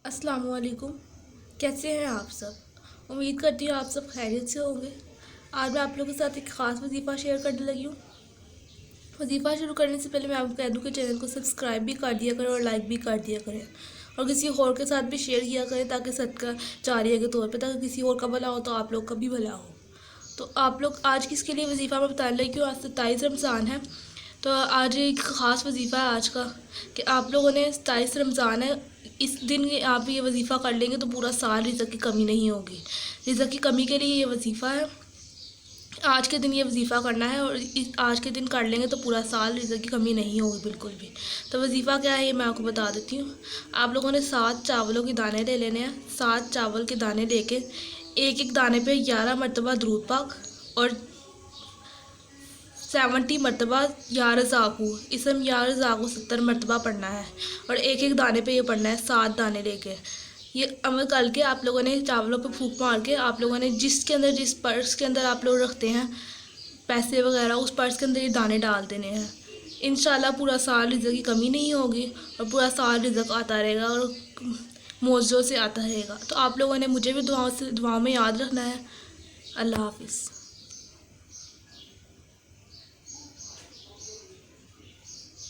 अस्सलामुअलैकुम। कैसे हैं आप सब। उम्मीद करती हूँ आप सब खैरियत से होंगे। आज मैं आप लोगों के साथ एक ख़ास वजीफ़ा शेयर करने लगी हूँ। वजीफ़ा शुरू करने से पहले मैं आपको कह दूँ कि चैनल को सब्सक्राइब भी कर दिया करें और लाइक भी कर दिया करें और किसी और के साथ भी शेयर किया करें ताकि सदका जारिया के तौर पर, ताकि किसी और का भला हो तो आप लोग का भी भला हो। तो आप लोग आज किसके लिए वजीफ़ा मैं बताने लगी हूँ। आज 27 रमज़ान है, तो आज एक ख़ास वजीफ़ा है आज का कि आप लोगों ने 27 रमज़ान है, इस दिन आप ये वजीफ़ा कर लेंगे तो पूरा साल रिज़्क़ की कमी नहीं होगी। रिज़्क़ की कमी के लिए ये वजीफ़ा है। आज के दिन ये वजीफ़ा करना है और इस आज के दिन कर लेंगे तो पूरा साल रिज़्क़ की कमी नहीं होगी बिल्कुल भी। तो वजीफ़ा क्या है ये मैं आपको बता देती हूँ। आप लोगों ने 7 चावलों के दाने ले लेने हैं। 7 चावल के दाने लेके एक एक दाने पे 11 मरतबा दुरूद पाक और 70 मरतबा या रज़ाक़ू, इसम या रज़ाक़ू 70 मरतबा पढ़ना है और एक एक दाने पे ये पढ़ना है। 7 दाने लेके ये अमल करके आप लोगों ने चावलों पे फूंक मार के आप लोगों ने जिस पर्स के अंदर आप लोग रखते हैं पैसे वगैरह, उस पर्स के अंदर ये दाने डाल देने हैं। इंशाल्लाह पूरा साल रिज़्क़ की कमी नहीं होगी और पूरा साल रिज़्क़ आता रहेगा और मौजों से आता रहेगा। तो आप लोगों ने मुझे भी दुआओं में याद रखना है। अल्लाह हाफ़िज़।